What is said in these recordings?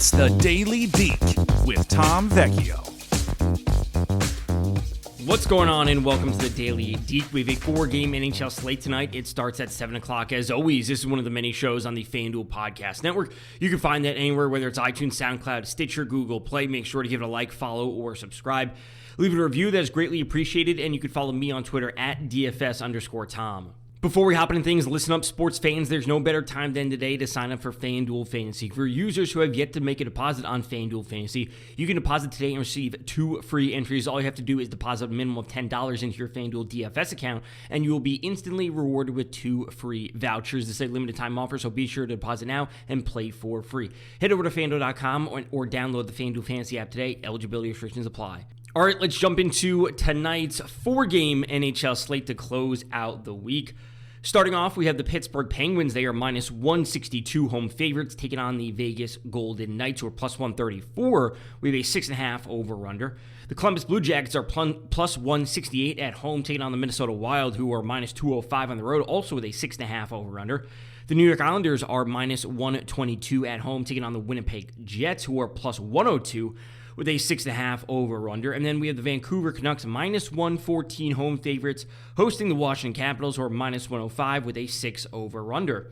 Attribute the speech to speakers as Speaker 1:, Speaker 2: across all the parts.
Speaker 1: It's the Daily Deke with Tom Vecchio.
Speaker 2: What's going on, and welcome to the Daily Deke. We have a 4-game NHL slate tonight. It starts at 7 o'clock. As always, this is one of the many shows on the FanDuel Podcast Network. You can find that anywhere, whether it's iTunes, SoundCloud, Stitcher, Google Play. Make sure to give it a like, follow, or subscribe. Leave it a review. That is greatly appreciated, and you can follow me on Twitter at DFS_Tom. Before we hop into things, listen up, sports fans. There's no better time than today to sign up for FanDuel Fantasy. For users who have yet to make a deposit on FanDuel Fantasy, you can deposit today and receive 2 free entries. All you have to do is deposit a minimum of $10 into your FanDuel DFS account, and you will be instantly rewarded with 2 free vouchers. This is a limited time offer, so be sure to deposit now and play for free. Head over to FanDuel.com or download the FanDuel Fantasy app today. Eligibility restrictions apply. All right, let's jump into tonight's 4-game NHL slate to close out the week. Starting off, we have the Pittsburgh Penguins. They are minus 162 home favorites, taking on the Vegas Golden Knights, who are plus 134. We have a 6.5 over-under. The Columbus Blue Jackets are plus 168 at home, taking on the Minnesota Wild, who are minus 205 on the road, also with a 6.5 over-under. The New York Islanders are minus 122 at home, taking on the Winnipeg Jets, who are plus 102. With a 6.5 over-under. And then we have the Vancouver Canucks, minus 114 home favorites, hosting the Washington Capitals, who are minus 105 with a 6 over-under.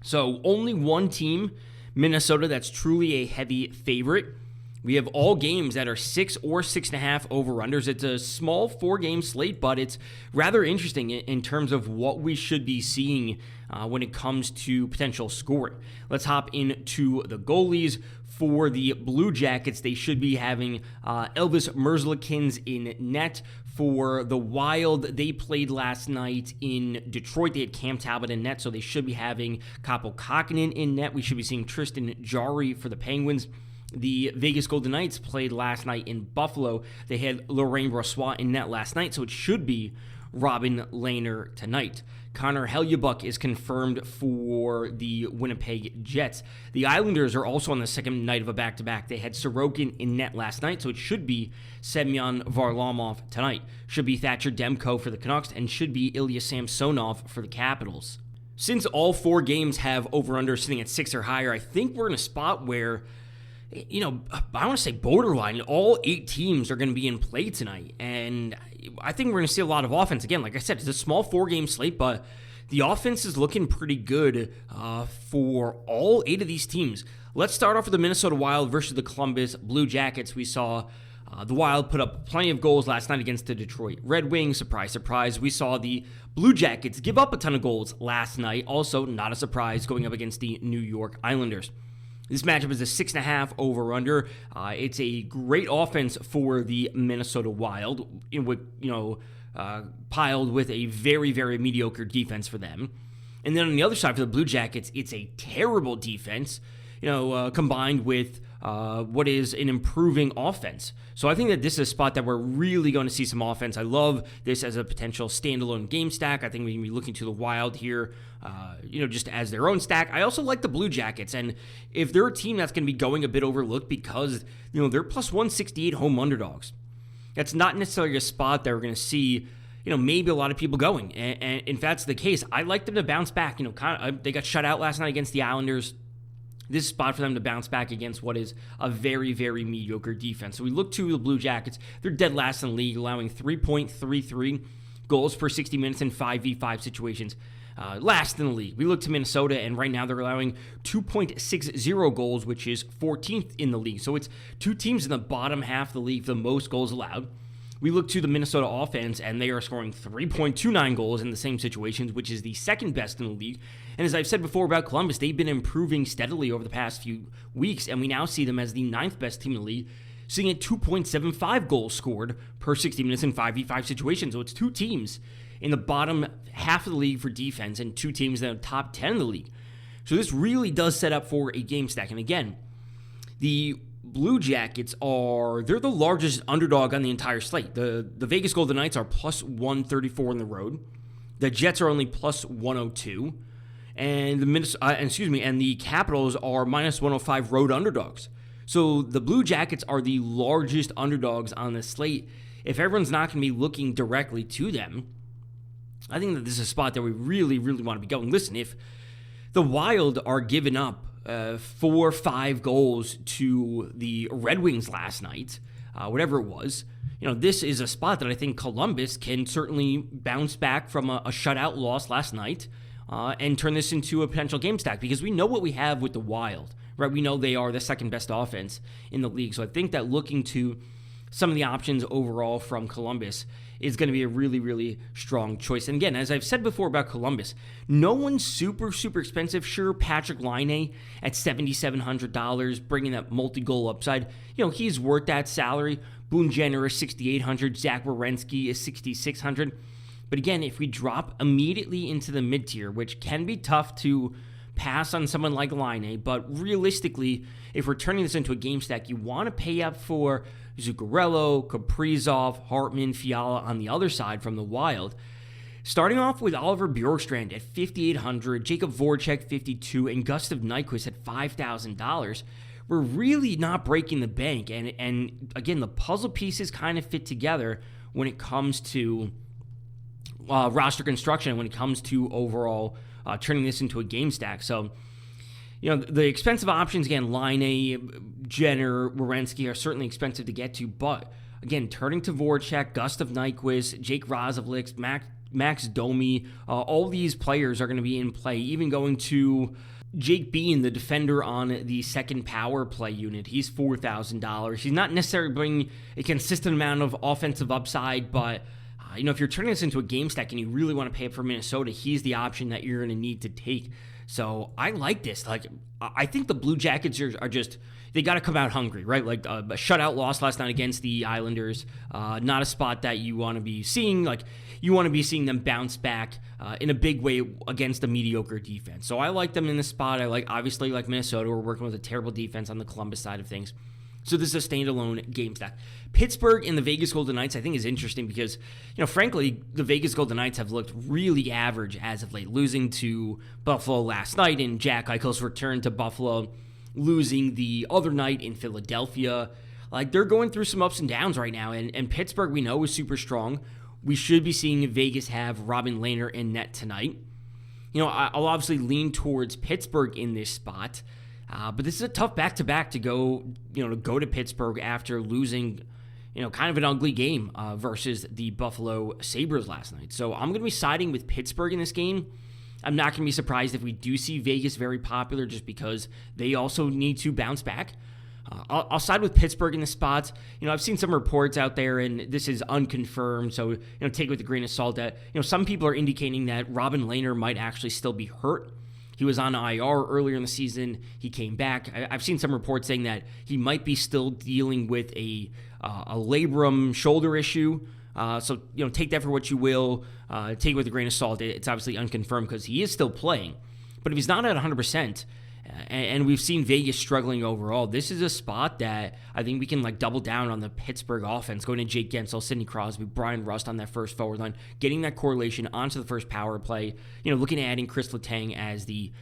Speaker 2: So only one team, Minnesota, that's truly a heavy favorite. We have all games that are 6 or 6.5 over-unders. It's a small 4-game slate, but it's rather interesting in terms of what we should be seeing when it comes to potential scoring. Let's hop into the goalies. For the Blue Jackets, they should be having Elvis Merzlikins in net. For the Wild, they played last night in Detroit. They had Cam Talbot in net, so they should be having Kaapo Kähkönen in net. We should be seeing Tristan Jarry for the Penguins. The Vegas Golden Knights played last night in Buffalo. They had Laurent Brossoit in net last night, so it should be Robin Lehner tonight. Connor Hellebuyck is confirmed for the Winnipeg Jets. The Islanders are also on the second night of a back-to-back. They had Sorokin in net last night, so it should be Semyon Varlamov tonight. Should be Thatcher Demko for the Canucks, and should be Ilya Samsonov for the Capitals. Since all 4 games have over-under sitting at 6 or higher, I think we're in a spot where, I want to say borderline. All 8 teams are going to be in play tonight, and I think we're going to see a lot of offense. Again, like I said, it's a small 4-game slate, but the offense is looking pretty good for all 8 of these teams. Let's start off with the Minnesota Wild versus the Columbus Blue Jackets. We saw the Wild put up plenty of goals last night against the Detroit Red Wings. Surprise, surprise. We saw the Blue Jackets give up a ton of goals last night. Also, not a surprise, going up against the New York Islanders. This matchup is a 6.5 over-under. It's a great offense for the Minnesota Wild, piled with a very, very mediocre defense for them. And then on the other side for the Blue Jackets, it's a terrible defense, combined with what is an improving offense. So I think that this is a spot that we're really going to see some offense. I love this as a potential standalone game stack. I think we can be looking to the Wild here, just as their own stack. I also like the Blue Jackets, and if they're a team that's going to be going a bit overlooked because, they're plus 168 home underdogs, that's not necessarily a spot that we're going to see, maybe a lot of people going. And if that's the case, I like them to bounce back. They got shut out last night against the Islanders. This is a spot for them to bounce back against what is a very, very mediocre defense. So we look to the Blue Jackets. They're dead last in the league, allowing 3.33 goals per 60 minutes in 5v5 situations. Last in the league. We look to Minnesota, and right now they're allowing 2.60 goals, which is 14th in the league. So it's 2 teams in the bottom half of the league for the most goals allowed. We look to the Minnesota offense, and they are scoring 3.29 goals in the same situations, which is the second best in the league. And as I've said before about Columbus, they've been improving steadily over the past few weeks, and we now see them as the 9th best team in the league, sitting at 2.75 goals scored per 60 minutes in 5v5 situations. So it's 2 teams in the bottom half of the league for defense and 2 teams in the top 10 of the league. So this really does set up for a game stack. And again, the Blue Jackets they're the largest underdog on the entire slate. The Vegas Golden Knights are plus 134 on the road. The Jets are only plus 102. And the Capitals are minus 105 road underdogs. So the Blue Jackets are the largest underdogs on the slate. If everyone's not going to be looking directly to them, I think that this is a spot that we really, really want to be going. Listen, if the Wild are giving up 4-5 goals to the Red Wings last night, whatever it was. This is a spot that I think Columbus can certainly bounce back from a shutout loss last night and turn this into a potential game stack, because we know what we have with the Wild, right? We know they are the second best offense in the league. So I think that looking to some of the options overall from Columbus is going to be a really, really strong choice. And again, as I've said before about Columbus, no one's super, super expensive. Sure, Patrick Laine at $7,700, bringing that multi-goal upside. He's worth that salary. Boone Jenner is $6,800. Zach Werenski is $6,600. But again, if we drop immediately into the mid-tier, which can be tough to pass on someone like Laine, but realistically, if we're turning this into a game stack, you want to pay up for Zuccarello, Kaprizov, Hartman, Fiala on the other side from the Wild. Starting off with Oliver Bjorkstrand at $5,800, Jacob Voracek $5,200, and Gustav Nyquist at $5,000. We're really not breaking the bank, and again, the puzzle pieces kind of fit together when it comes to roster construction, when it comes to overall turning this into a game stack. So, the expensive options, again, Laine, Jenner, Werenski are certainly expensive to get to, but again, turning to Voracek, Gustav Nyquist, Jake Rosavlik, Max Domi, all these players are going to be in play, even going to Jake Bean, the defender on the second power play unit. He's $4,000. He's not necessarily bringing a consistent amount of offensive upside, but if you're turning this into a game stack and you really want to pay up for Minnesota, he's the option that you're going to need to take. So I like this. I think the Blue Jackets are just, they got to come out hungry, right? Like a shutout loss last night against the Islanders, not a spot that you want to be seeing. You want to be seeing them bounce back in a big way against a mediocre defense. So I like them in this spot. Obviously like Minnesota, we're working with a terrible defense on the Columbus side of things. So this is a standalone game stack. Pittsburgh and the Vegas Golden Knights I think is interesting because, frankly, the Vegas Golden Knights have looked really average as of late, losing to Buffalo last night and Jack Eichel's return to Buffalo, losing the other night in Philadelphia. They're going through some ups and downs right now, and Pittsburgh we know is super strong. We should be seeing Vegas have Robin Lehner in net tonight. I'll obviously lean towards Pittsburgh in this spot. But this is a tough back-to-back to go to Pittsburgh after losing, kind of an ugly game versus the Buffalo Sabres last night. So I'm going to be siding with Pittsburgh in this game. I'm not going to be surprised if we do see Vegas very popular just because they also need to bounce back. I'll side with Pittsburgh in the spot. I've seen some reports out there, and this is unconfirmed, so take it with a grain of salt that some people are indicating that Robin Lehner might actually still be hurt. He was on IR earlier in the season. He came back. I've seen some reports saying that he might be still dealing with a labrum shoulder issue. So take that for what you will. Take it with a grain of salt. It's obviously unconfirmed because he is still playing. But if he's not at 100%, and we've seen Vegas struggling overall, this is a spot that I think we can double down on the Pittsburgh offense, going to Jake Gensel, Sidney Crosby, Brian Rust on that first forward line, getting that correlation onto the first power play, looking at adding Chris Letang as the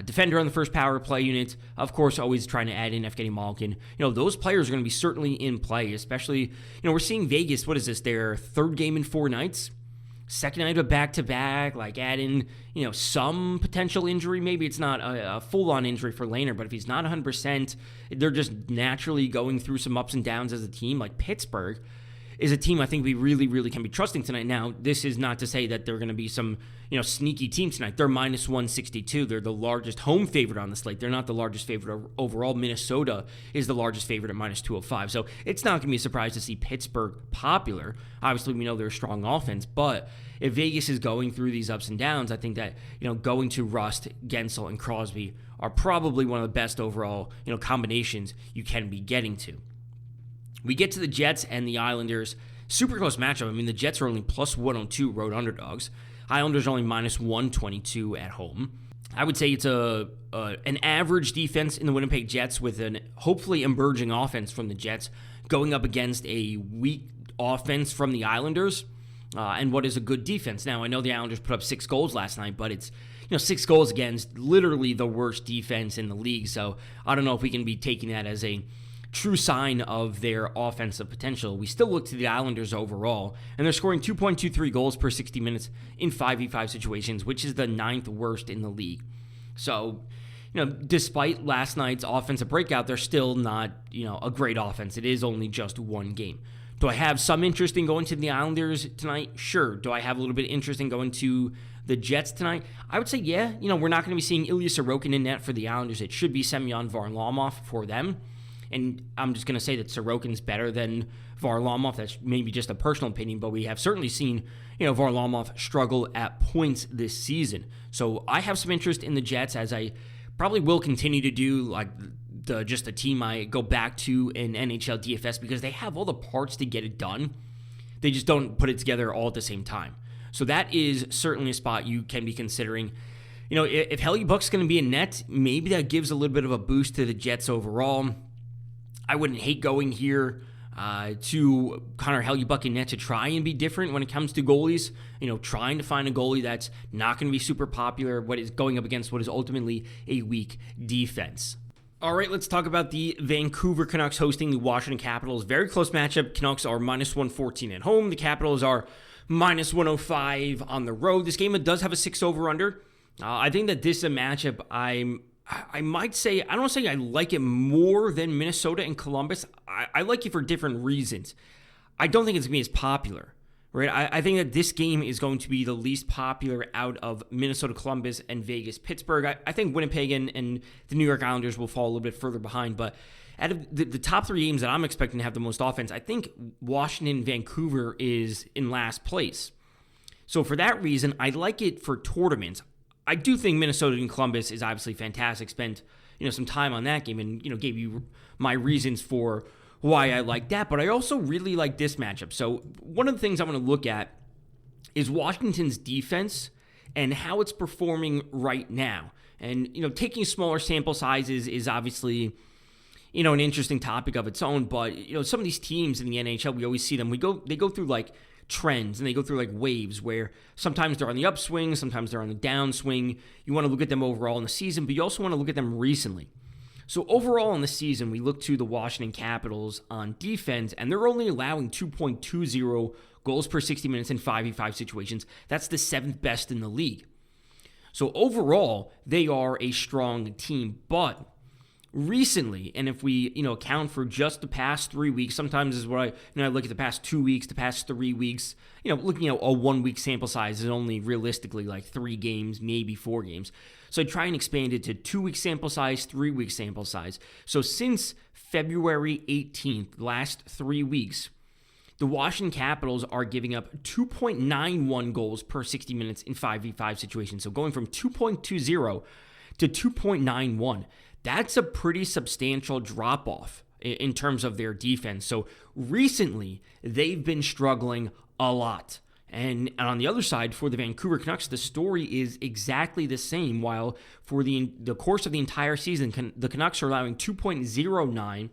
Speaker 2: defender on the first power play unit. Of course, always trying to add in Evgeny Malkin. Those players are going to be certainly in play, especially, we're seeing Vegas, what is this, their third game in 4 nights? Second night of back-to-back, add in, some potential injury. Maybe it's not a full-on injury for Lehner, but if he's not 100%, they're just naturally going through some ups and downs as a team. Pittsburgh is a team I think we really, really can be trusting tonight. Now, this is not to say that they're going to be some, sneaky team tonight. They're minus 162. They're the largest home favorite on the slate. They're not the largest favorite overall. Minnesota is the largest favorite at minus 205. So it's not going to be a surprise to see Pittsburgh popular. Obviously, we know they're a strong offense, but if Vegas is going through these ups and downs, I think that, going to Rust, Gensel, and Crosby are probably one of the best overall, combinations you can be getting to. We get to the Jets and the Islanders. Super close matchup. I mean, the Jets are only plus 102 road underdogs. Islanders are only minus 122 at home. I would say it's an average defense in the Winnipeg Jets with an hopefully emerging offense from the Jets going up against a weak offense from the Islanders and what is a good defense. Now, I know the Islanders put up 6 goals last night, but it's 6 goals against literally the worst defense in the league. So I don't know if we can be taking that as a true sign of their offensive potential. We still look to the Islanders overall, and they're scoring 2.23 goals per 60 minutes in 5v5 situations, which is the 9th worst in the league. So, despite last night's offensive breakout, they're still not, a great offense. It is only just one game. Do I have some interest in going to the Islanders tonight? Sure. Do I have a little bit of interest in going to the Jets tonight? I would say, yeah. We're not going to be seeing Ilya Sorokin in net for the Islanders. It should be Semyon Varlamov for them. And I'm just going to say that Sorokin's better than Varlamov. That's maybe just a personal opinion, but we have certainly seen, Varlamov struggle at points this season. So I have some interest in the Jets, as I probably will continue to do, like just a team I go back to in NHL DFS, because they have all the parts to get it done. They just don't put it together all at the same time. So that is certainly a spot you can be considering. If Hellebuyck's going to be in net, maybe that gives a little bit of a boost to the Jets overall. I wouldn't hate going here to Connor Hellebuyck in net to try and be different when it comes to goalies. Trying to find a goalie that's not going to be super popular, what is going up against what is ultimately a weak defense. All right, let's talk about the Vancouver Canucks hosting the Washington Capitals. Very close matchup. Canucks are minus 114 at home. The Capitals are minus 105 on the road. This game does have a 6 over-under. I think that this is a matchup I might say, I don't want to say I like it more than Minnesota and Columbus. I like it for different reasons. I don't think it's going to be as popular, right? I think that this game is going to be the least popular out of Minnesota, Columbus, and Vegas, Pittsburgh. I think Winnipeg and the New York Islanders will fall a little bit further behind, but out of the top 3 games that I'm expecting to have the most offense, I think Washington, Vancouver is in last place. So for that reason, I like it for tournaments. I do think Minnesota and Columbus is obviously fantastic. Spent, some time on that game and, gave you my reasons for why I like that. But I also really like this matchup. So one of the things I want to look at is Washington's defense and how it's performing right now. And, taking smaller sample sizes is obviously, an interesting topic of its own. But, some of these teams in the NHL, we always see them. They go through like trends and they go through like waves where sometimes they're on the upswing, sometimes they're on the downswing. You want to look at them overall in the season, but you also want to look at them recently. So overall in the season, we look to the Washington Capitals on defense, and they're only allowing 2.20 goals per 60 minutes in 5v5 situations. That's the 7th best in the league. So overall, they are a strong team, but recently, and if we, account for just the past 3 weeks, sometimes is what I look at the past 2 weeks, the past 3 weeks, looking at a 1 week sample size is only realistically like 3 games, maybe 4 games. So I try and expand it to 2 week sample size, 3 week sample size. So since February 18th, last 3 weeks, the Washington Capitals are giving up 2.91 goals per 60 minutes in 5v5 situations. So going from 2.20 to 2.91. That's a pretty substantial drop-off in terms of their defense. So recently, they've been struggling a lot. And on the other side, for the Vancouver Canucks, the story is exactly the same. While for the course of the entire season, the Canucks are allowing 2.09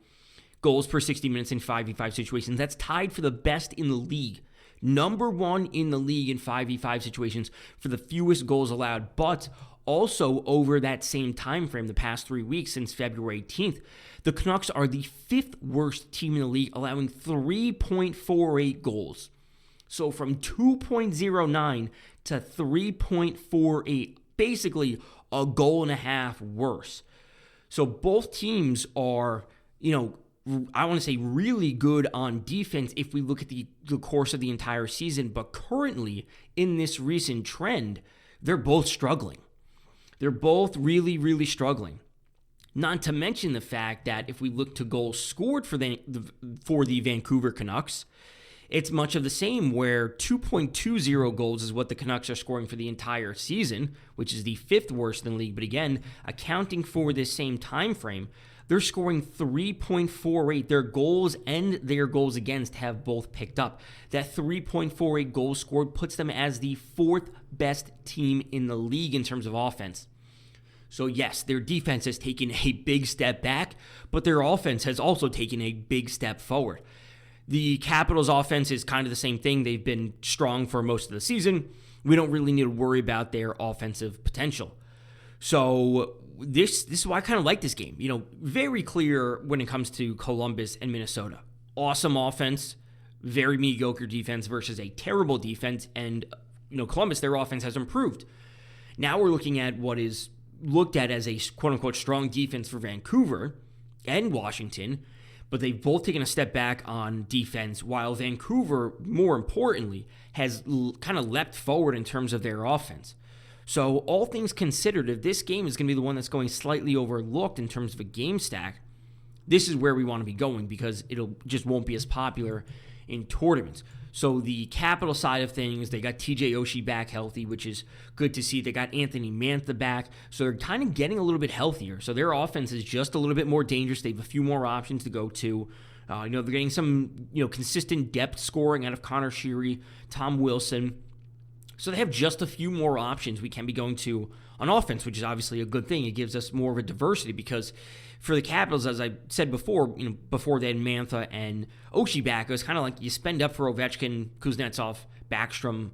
Speaker 2: goals per 60 minutes in 5v5 situations. That's tied for the best in the league. Number 1 in the league in 5v5 situations for the fewest goals allowed, but also over that same time frame, the past 3 weeks since February 18th, the Canucks are the 5th worst team in the league, allowing 3.48 goals. So from 2.09 to 3.48, basically a goal and a half worse. So both teams are, I want to say really good on defense if we look at the course of the entire season. But currently, in this recent trend, they're both struggling. They're both really, really struggling. Not to mention the fact that if we look to goals scored for the Vancouver Canucks, it's much of the same, where 2.20 goals is what the Canucks are scoring for the entire season, which is the 5th worst in the league. But again, accounting for this same time frame, they're scoring 3.48. Their goals and their goals against have both picked up. That 3.48 goals scored puts them as the 4th best team in the league in terms of offense. So yes, their defense has taken a big step back, but their offense has also taken a big step forward. The Capitals' offense is kind of the same thing. They've been strong for most of the season. We don't really need to worry about their offensive potential. So this is why I kind of like this game. Very clear when it comes to Columbus and Minnesota. Awesome offense, very mediocre defense versus a terrible defense. And, Columbus, their offense has improved. Now we're looking at what is looked at as a quote-unquote strong defense for Vancouver and Washington, but they've both taken a step back on defense, while Vancouver, more importantly, has kind of leapt forward in terms of their offense. So all things considered, if this game is going to be the one that's going slightly overlooked in terms of a game stack, this is where we want to be going because it'll just won't be as popular in tournaments. So the Capital side of things, they got TJ Oshie back healthy, which is good to see. They got Anthony Mantha back, so they're kind of getting a little bit healthier. So their offense is just a little bit more dangerous. They have a few more options to go to. They're getting some consistent depth scoring out of Connor Sheary, Tom Wilson. So they have just a few more options we can be going to on offense, which is obviously a good thing. It gives us more of a diversity because for the Capitals, as I said before, before they had Mantha and Oshie back, it was kind of like you spend up for Ovechkin, Kuznetsov, Backstrom,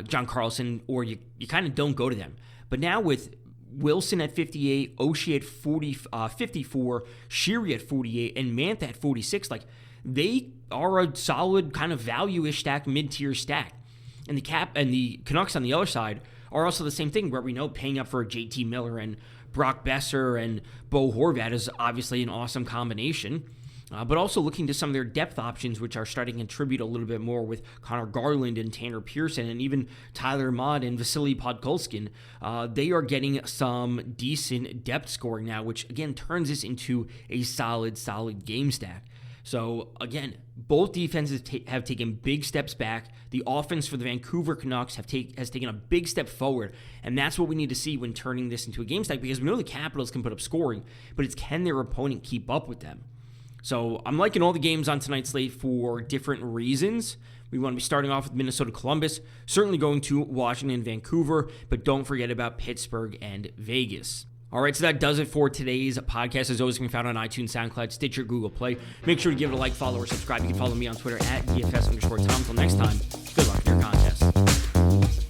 Speaker 2: John Carlson, or you kind of don't go to them. But now with Wilson at 58, Oshie at 54, Sheary at 48, and Mantha at 46, like they are a solid kind of value-ish stack, mid-tier stack. And the Canucks on the other side are also the same thing, where we know paying up for JT Miller and Brock Besser and Bo Horvat is obviously an awesome combination, but also looking to some of their depth options, which are starting to contribute a little bit more with Connor Garland and Tanner Pearson and even Tyler Mott and Vasily Podkolzin. They are getting some decent depth scoring now, which again turns this into a solid game stack. So again, both defenses have taken big steps back. The offense for the Vancouver Canucks has taken a big step forward, and that's what we need to see when turning this into a game stack, because we know the Capitals can put up scoring, but it's can their opponent keep up with them. So I'm liking all the games on tonight's slate for different reasons. We want to be starting off with Minnesota Columbus, certainly going to Washington and Vancouver, but don't forget about Pittsburgh and Vegas. All right, so that does it for today's podcast. As always, can be found on iTunes, SoundCloud, Stitcher, Google Play. Make sure to give it a like, follow, or subscribe. You can follow me on Twitter at DFS_Tom. Until next time, good luck in your contest.